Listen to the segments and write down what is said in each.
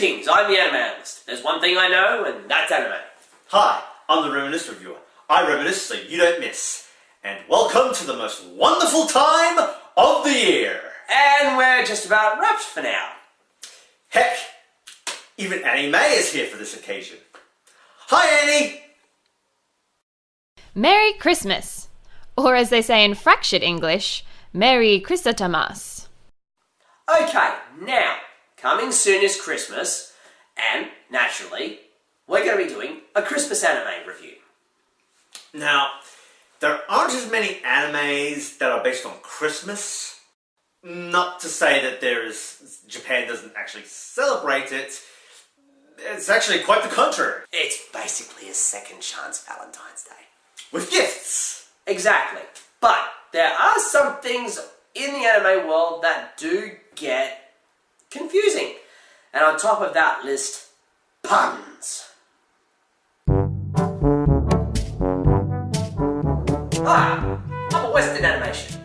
Greetings, I'm the anime analyst. There's one thing I know, and that's anime. Hi, I'm the Reminisce Reviewer. I reminisce so you don't miss. And welcome to the most wonderful time of the year. And we're just about wrapped for now. Heck, even Annie Mae is here for this occasion. Hi, Annie! Merry Christmas! Or as they say in fractured English, Merry Christmas. Okay, now, coming soon is Christmas, and, naturally, we're going to be doing a Christmas anime review. Now, there aren't as many animes that are based on Christmas. Not to say that Japan doesn't actually celebrate it. It's actually quite the contrary. It's basically a second chance Valentine's Day. With gifts. Exactly. But there are some things in the anime world that do get confusing. And on top of that list, puns. Hi, I'm a Western animation.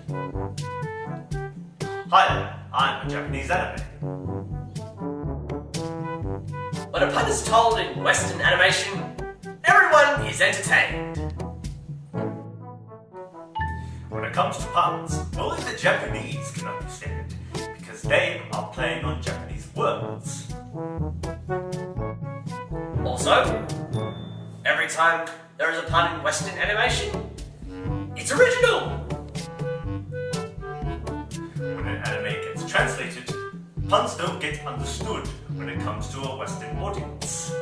Hi there, I'm a Japanese anime. When a pun is told in Western animation, everyone is entertained. When it comes to puns, only the Japanese can understand, because they are playing on Japanese words. Also, every time there is a pun in Western animation, it's original. When an anime gets translated, puns don't get understood when it comes to a Western audience.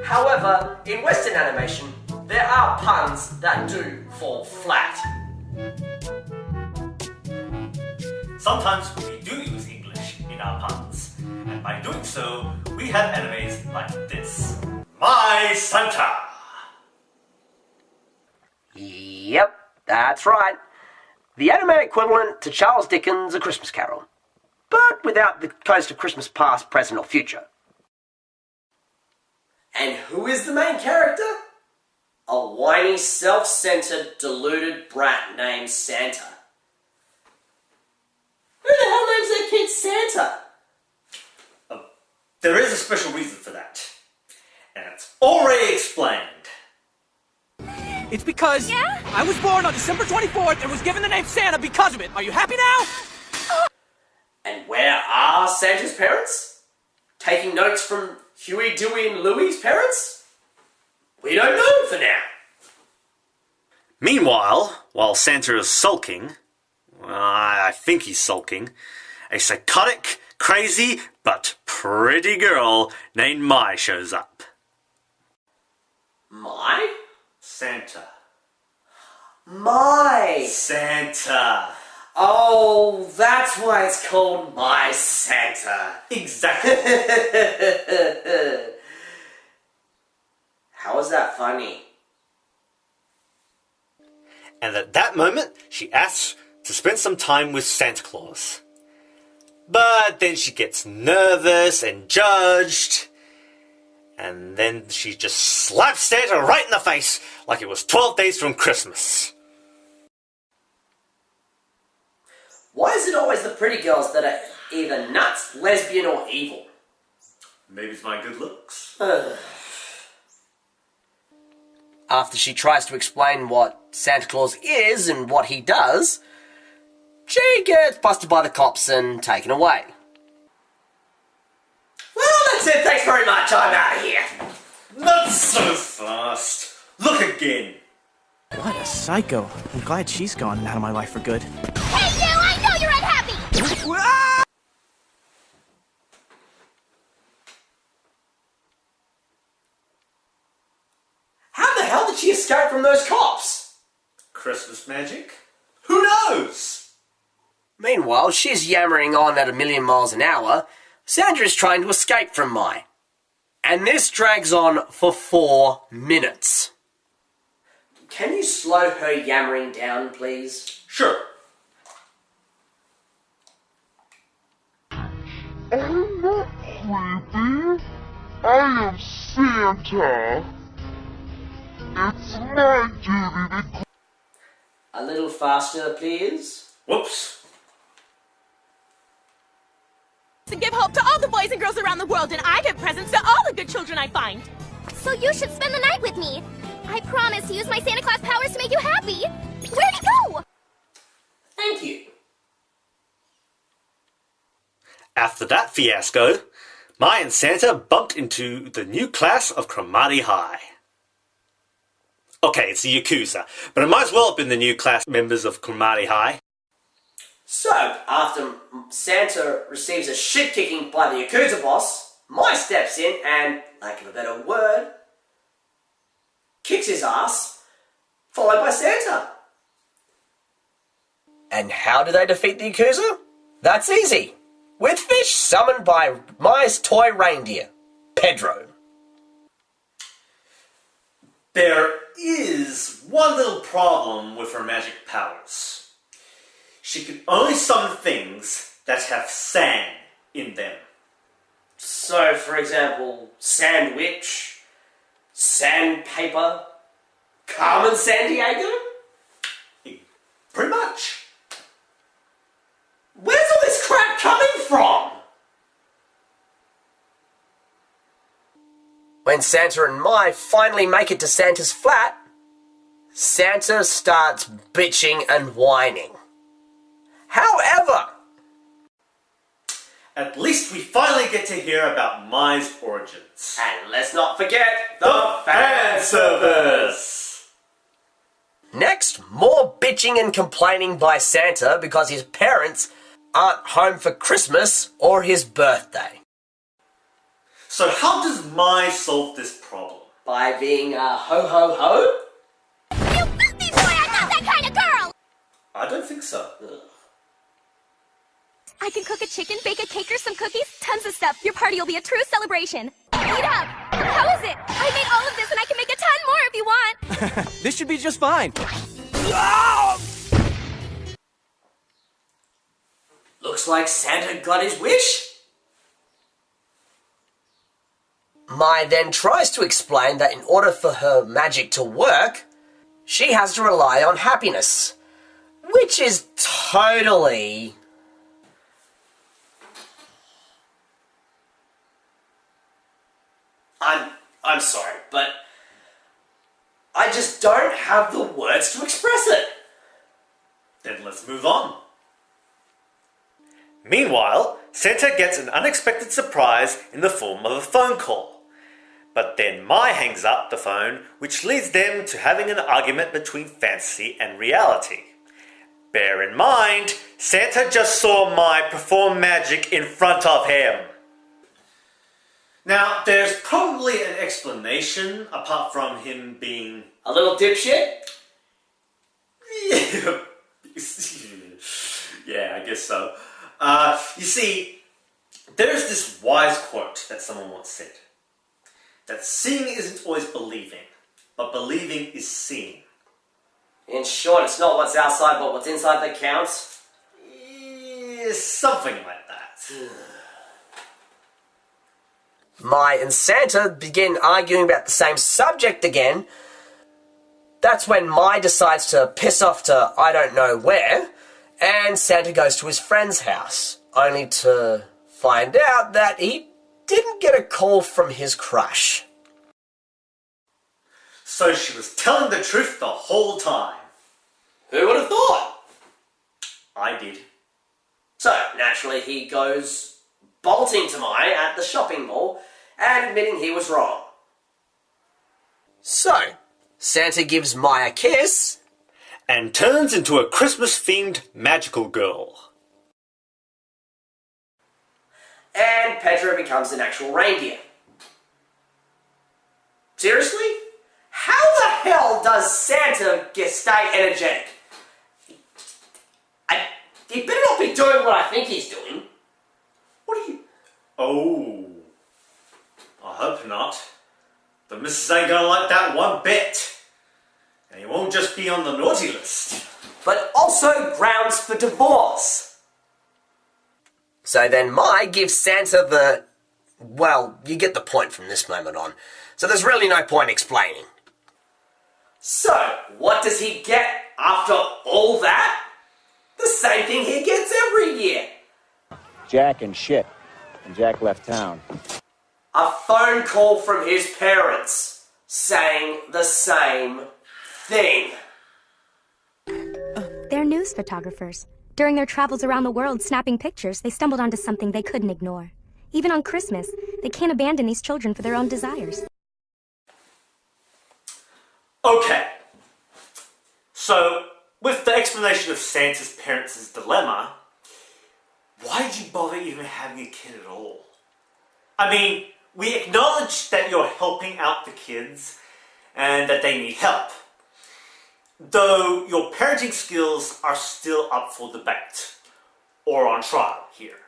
However, in Western animation, there are puns that do fall flat. Sometimes we do use English in our puns, and by doing so, we have animes like this. My Santa! Yep, that's right. The anime equivalent to Charles Dickens' A Christmas Carol, but without the Coast of Christmas past, present or future. And who is the main character? A whiny, self-centered, deluded brat named Santa. Who the hell names their kid Santa? There is a special reason for that, and it's already explained. It's because I was born on December 24th and was given the name Santa because of it. Are you happy now? And where are Santa's parents? Taking notes from Huey, Dewey, and Louie's parents? We don't know for now. Meanwhile, while Santa is sulking, I think he's sulking, a psychotic, crazy, but pretty girl named Mai shows up. Mai? Santa. Mai! Santa. Oh, that's why it's called My Santa. Exactly. How is that funny? And at that moment, she asks to spend some time with Santa Claus. But then she gets nervous and judged. And then she just slaps Santa right in the face like it was 12 days from Christmas. Why is it always the pretty girls that are either nuts, lesbian, or evil? Maybe it's my good looks. After she tries to explain what Santa Claus is and what he does, she gets busted by the cops and taken away. Well, that's it. Thanks very much. I'm out of here. Not so fast. Look again. What a psycho. I'm glad she's gone and out of my life for good. Hey, you! I know you're unhappy! How the hell did she escape from those cops? Christmas magic? Who knows? Meanwhile, she's yammering on at 1,000,000 miles an hour. Sandra is trying to escape from Mai. And this drags on for 4 minutes. Can you slow her yammering down, please? Sure. I'm not creepy. I am Santa. It's my duty to... A little faster, please. Whoops. and give hope to all the boys and girls around the world, and I give presents to all the good children I find. So you should spend the night with me. I promise to use my Santa Claus powers to make you happy. Where'd he go? Thank you. After that fiasco, Mai and Santa bumped into the new class of Cromartie High. Okay, it's the Yakuza, but it might as well have been the new class members of Cromartie High. So, after Santa receives a shit-kicking by the Yakuza boss, Mai steps in and, lack of a better word, kicks his ass, followed by Santa. And how do they defeat the Yakuza? That's easy. With fish summoned by Mai's toy reindeer, Pedro. There is one little problem with her magic powers. She can only summon things that have sand in them. So, for example, Sandwich, Sandpaper, Carmen Sandiego? Pretty much. Where's all this crap coming from? When Santa and Mai finally make it to Santa's flat, Santa starts bitching and whining. However, At least we finally get to hear about Mai's origins. and let's not forget The fan service! Next, more bitching and complaining by Santa because his parents aren't home for Christmas or his birthday. So how does Mai solve this problem? By being a ho-ho-ho? You filthy boy! I'm not that kind of girl! I don't think so. I can cook a chicken, bake a cake, or some cookies. Tons of stuff. Your party will be a true celebration. Eat up! How is it? I made all of this and I can make a ton more if you want. This should be just fine. Looks like Santa got his wish. Mai then tries to explain that in order for her magic to work, she has to rely on happiness, which is totally... I'm sorry, but I just don't have the words to express it. Then let's move on. Meanwhile, Santa gets an unexpected surprise in the form of a phone call. But then Mai hangs up the phone, which leads them to having an argument between fantasy and reality. Bear in mind, Santa just saw Mai perform magic in front of him. Now, there's probably an explanation apart from him being... A little dipshit? Yeah, I guess so. You see, there's this wise quote that someone once said. That seeing isn't always believing, but believing is seeing. In short, it's not what's outside but what's inside that counts. Yeah, something like that. Mai and Santa begin arguing about the same subject again. That's when Mai decides to piss off to I don't know where, and Santa goes to his friend's house, only to find out that he didn't get a call from his crush. So she was telling the truth the whole time. Who would have thought? I did. So, naturally, he goes bolting to Mai at the shopping mall and admitting he was wrong. So, Santa gives Mai a kiss And turns into a Christmas-themed magical girl. and Pedro becomes an actual reindeer. Seriously? How the hell does Santa stay energetic? He better not be doing what I think he's doing. What are you... Oh. I hope not. The missus ain't gonna like that one bit. And he won't just be on the naughty list. But also grounds for divorce. So then Mai gives Santa the... Well, you get the point from this moment on. So there's really no point explaining. So, what does he get after all that? The same thing he gets every year. Jack and shit. and Jack left town. A phone call from his parents saying the same thing. They're news photographers. During their travels around the world snapping pictures, they stumbled onto something they couldn't ignore. Even on Christmas, they can't abandon these children for their own desires. Okay. So, with the explanation of Santa's parents' dilemma, why did you bother even having a kid at all? I mean, we acknowledge that you're helping out the kids and that they need help. Though your parenting skills are still up for debate, or on trial here.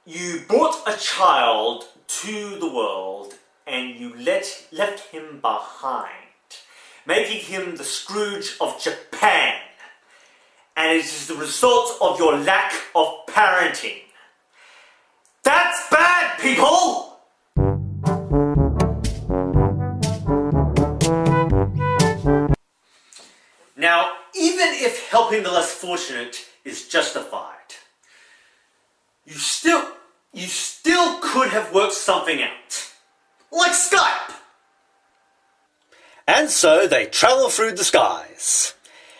You brought a child to the world and you left him behind, making him the Scrooge of Japan. And it is the result of your lack of parenting. That's bad, people! Now, even if helping the less fortunate is justified, you still could have worked something out. Like Skype! And so they travel through the skies.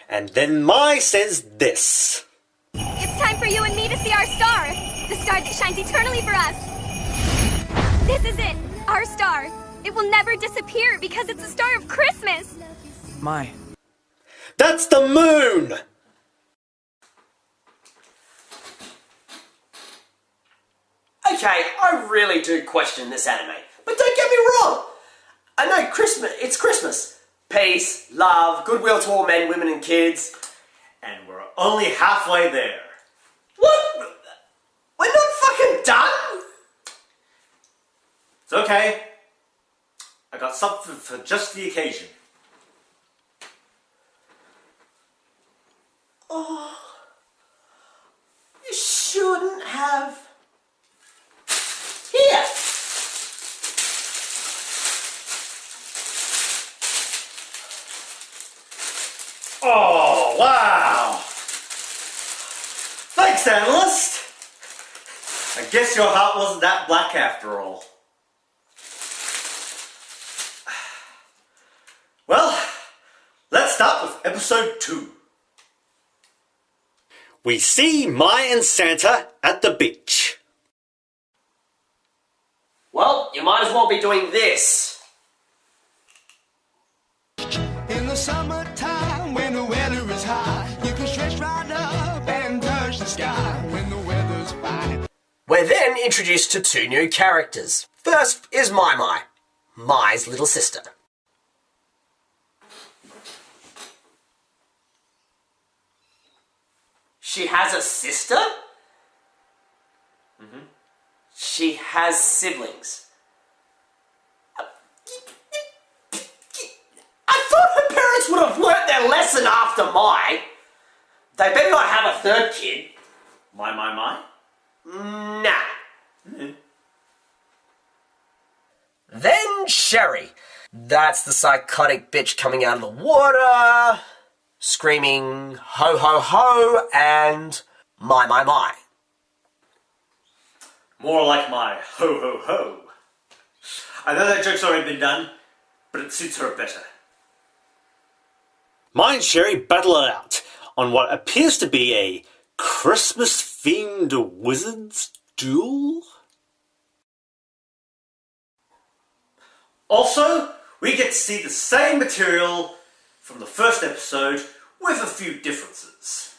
And then Mai says this. It's time for you and me to see our star. The star that shines eternally for us. This is it. Our star. It will never disappear because it's the star of Christmas. My. That's the moon! Okay, I really do question this anime. But don't get me wrong. I know it's Christmas. Peace, love, goodwill to all men, women and kids. And we're only halfway there. What? We're not fucking done? It's okay. I got something for just the occasion. Oh, you shouldn't have. Here. Oh, wow! Thanks, analyst! I guess your heart wasn't that black after all. Well, let's start with episode 2. We see Mai and Santa at the beach. Well, you might as well be doing this. In the summertime, when the weather is high, you can stretch right up and touch the sky when the weather's fine. We're then introduced to 2 new characters. First is Mai, Mai's little sister. She has a sister? Mm-hmm. She has siblings. I thought her parents would have learnt their lesson after Mai. They better not have a third kid. My. Nah. Mm-hmm. Then Sherry. That's the psychotic bitch coming out of the water, screaming ho ho ho and my. More like my ho ho ho. I know that joke's already been done, but it suits her better. Mai and Sherry battle it out on what appears to be a Christmas-themed wizard's duel. Also, we get to see the same material from the first episode with a few differences.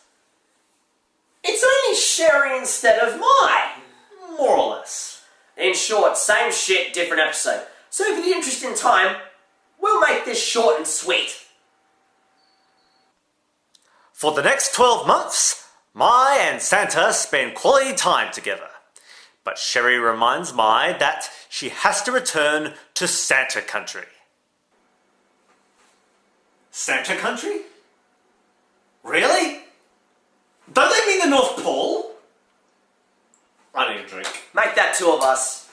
It's only Sherry instead of Mai. More or less. In short, same shit, different episode. So for the interest in time, we'll make this short and sweet. For the next 12 months, Mai and Santa spend quality time together. But Sherry reminds Mai that she has to return to Santa Country. Santa Country? Really? Don't they mean the North Pole? I need a drink. Make that 2 of us.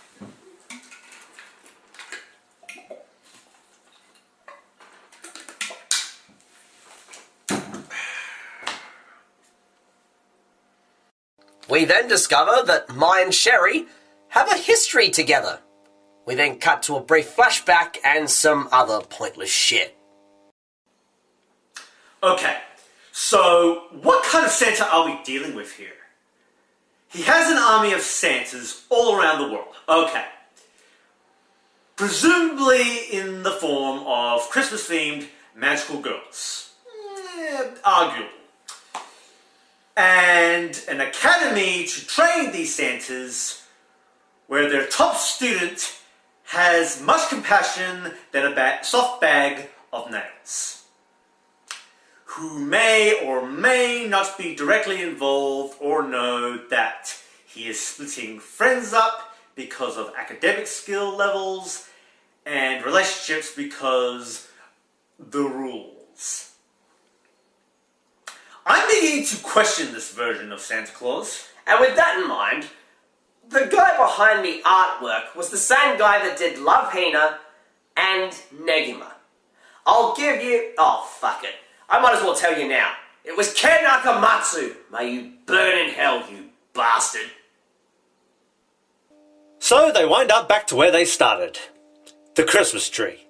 We then discover that Mai and Sherry have a history together. We then cut to a brief flashback and some other pointless shit. Okay, so what kind of Santa are we dealing with here? He has an army of Santas all around the world. Okay. Presumably in the form of Christmas-themed magical girls. Arguable. And an academy to train these Santas where their top student has much compassion than a soft bag of nails, who may or may not be directly involved or know that he is splitting friends up because of academic skill levels and relationships because the rules. I'm beginning to question this version of Santa Claus. And with that in mind, the guy behind the artwork was the same guy that did Love Hina and Negima. I'll give you... Oh, fuck it. I might as well tell you now. It was Ken Akamatsu. May you burn in hell, you bastard. So they wind up back to where they started. The Christmas tree.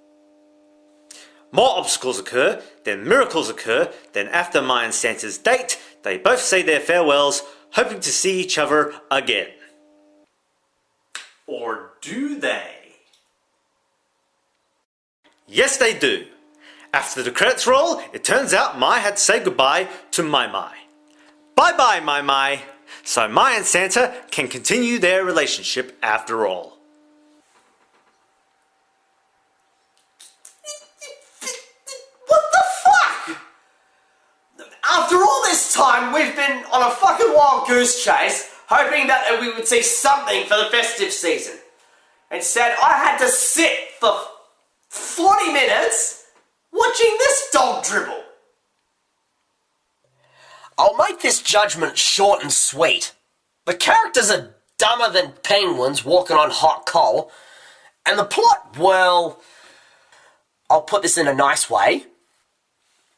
More obstacles occur, then miracles occur, then after Mai and Santa's date, they both say their farewells, hoping to see each other again. Or do they? Yes, they do. After the credits roll, it turns out Mai had to say goodbye to Mai Mai. Bye-bye, Mai Mai. So Mai and Santa can continue their relationship after all. What the fuck? After all this time, we've been on a fucking wild goose chase, hoping that we would see something for the festive season. Instead, I had to sit for 40 minutes watching this dog dribble. I'll make this judgment short and sweet. The characters are dumber than penguins walking on hot coal, and the plot, well, I'll put this in a nice way.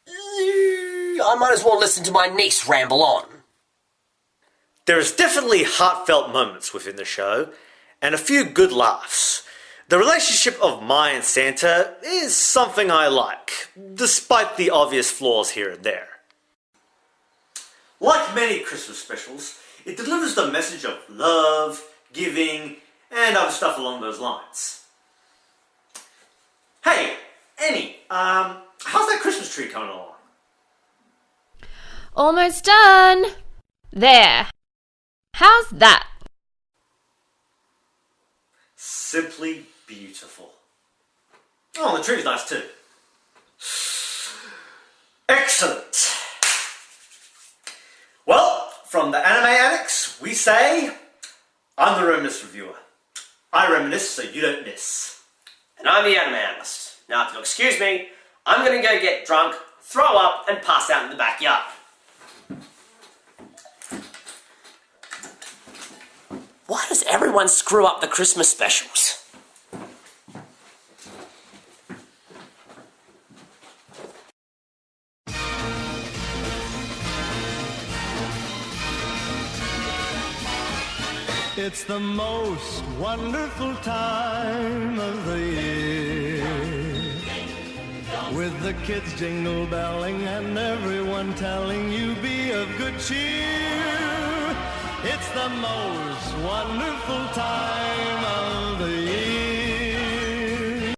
I might as well listen to my niece ramble on. There is definitely heartfelt moments within the show, and a few good laughs. The relationship of Mai and Santa is something I like, despite the obvious flaws here and there. Like many Christmas specials, it delivers the message of love, giving, and other stuff along those lines. Hey, Annie, how's that Christmas tree coming along? Almost done. There. How's that? Simply beautiful. Oh, the tree's nice too. Excellent. Well, from the Anime Annex, we say, I'm the Reminisce Reviewer. I reminisce so you don't miss. And I'm the Anime Analyst. Now, if you'll excuse me, I'm going to go get drunk, throw up, and pass out in the backyard. Why does everyone screw up the Christmas specials? It's the most wonderful time of the year, with the kids jingle belling and everyone telling you be of good cheer. It's the most wonderful time